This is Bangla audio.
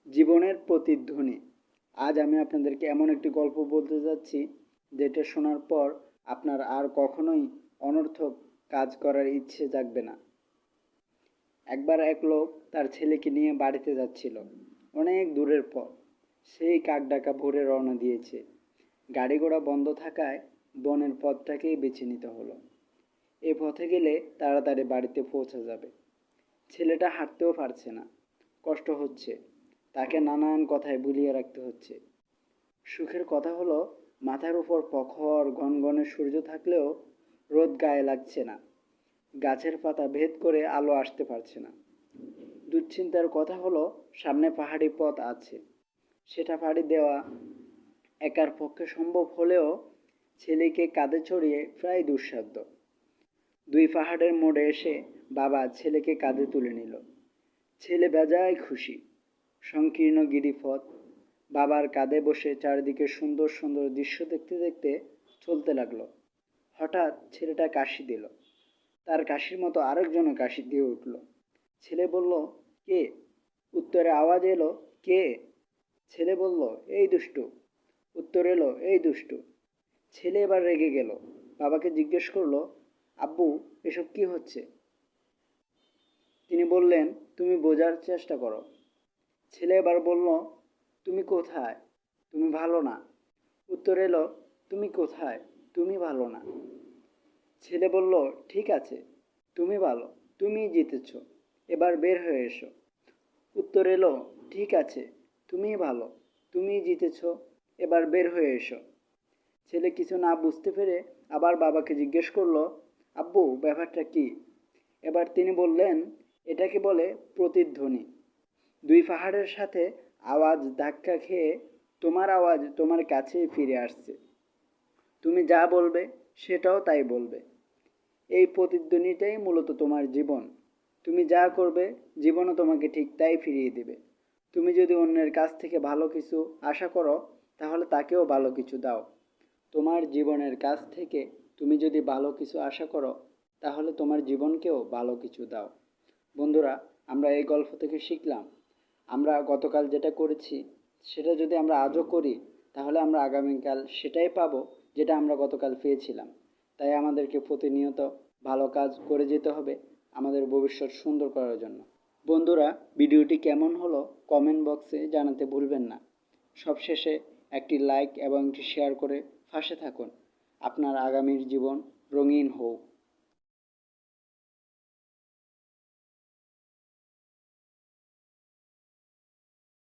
জীবনের প্রতিধ্বনি। আজ আমি আপনাদেরকে এমন একটি গল্প বলতে যাচ্ছি যেটা শোনার পর আপনার আর কখনোই অনর্থক কাজ করার ইচ্ছে জাগবে না। একবার এক লোক তার ছেলেকে নিয়ে বাড়িতে যাচ্ছিল। অনেক দূরের পথ। সেই কাকডাকা ভোরে রওনা দিয়েছে। গাড়ি ঘোড়া বন্ধ থাকায় বনের পথটাকেই বেছে নিতে হলো। এ পথে গেলে তাড়াতাড়ি বাড়িতে পৌঁছা যাবে। ছেলেটা হাঁটতেও পারছে না, কষ্ট হচ্ছে। তাকে নানান কথায় বুলিয়ে রাখতে হচ্ছে। সুখের কথা হলো, মাথার উপর প্রখর গনগনে সূর্য থাকলেও রোদ গায়ে লাগছে না। গাছের পাতা ভেদ করে আলো আসতে পারছে না। দুশ্চিন্তার কথা হলো, সামনে পাহাড়ি পথ আছে, সেটা পাড়ি দেওয়া একার পক্ষে সম্ভব হলেও ছেলেকে কাঁধে চড়িয়ে প্রায় দুঃসাধ্য। দুই পাহাড়ের মোড়ে এসে বাবা ছেলেকে কাঁধে তুলে নিল। ছেলে বেজায় খুশি। সংকীর্ণ গিরিপথ, বাবার কাঁধে বসে চারিদিকে সুন্দর সুন্দর দৃশ্য দেখতে দেখতে চলতে লাগলো। হঠাৎ ছেলেটা কাশি দিল। তার কাশির মতো আরেকজনও কাশি দিয়ে উঠল। ছেলে বলল, কে? উত্তরে আওয়াজ এলো, কে? ছেলে বলল, এই দুষ্টু। উত্তর এলো, এই দুষ্টু। ছেলে এবার রেগে গেল। বাবাকে জিজ্ঞেস করলো, আব্বু, এসব কি হচ্ছে? তিনি বললেন, তুমি বোঝার চেষ্টা করো। ছেলে এবার বলল, তুমি কোথায়? তুমি ভালো না। উত্তর এলো, তুমি কোথায়? তুমি ভালো না। ছেলে বলল, ঠিক আছে, তুমি ভালো, তুমিই জিতেছ, এবার বের হয়ে এসো। উত্তর এলো, ঠিক আছে, তুমিই ভালো, তুমিই জিতেছ, এবার বের হয়ে এসো। ছেলে কিছু না বুঝতে পেরে আবার বাবাকে জিজ্ঞেস করলো, আব্বু, ব্যাপারটা কি? এবার তিনি বললেন, এটাকে বলে প্রতিধ্বনি। দুই পাহাড়ের সাথে আওয়াজ ধাক্কা খেয়ে তোমার আওয়াজ তোমার কাছেই ফিরে আসছে। তুমি যা বলবে সেটাও তাই বলবে। এই প্রতিধ্বনিটাই মূলত তোমার জীবন। তুমি যা করবে জীবনও তোমাকে ঠিক তাই ফিরিয়ে দিবে। তুমি যদি অন্যের কাছ থেকে ভালো কিছু আশা করো, তাহলে তাকেও ভালো কিছু দাও। তোমার জীবনের কাছ থেকে তুমি যদি ভালো কিছু আশা করো, তাহলে তোমার জীবনকেও ভালো কিছু দাও। বন্ধুরা, আমরা এই গল্প থেকে শিখলাম, আমরা গতকাল যেটা করেছি সেটা যদি আমরা আজও করি, তাহলে আমরা আগামীকাল সেটাই পাবো যেটা আমরা গতকাল পেয়েছিলাম। তাই আমাদেরকে প্রতিনিয়ত ভালো কাজ করে যেতে হবে আমাদের ভবিষ্যৎ সুন্দর করার জন্য। বন্ধুরা, ভিডিওটি কেমন হলো কমেন্ট বক্সে জানাতে ভুলবেন না। সবশেষে একটি লাইক এবং একটি শেয়ার করে পাশে থাকুন। আপনার আগামীর জীবন রঙিন হোক।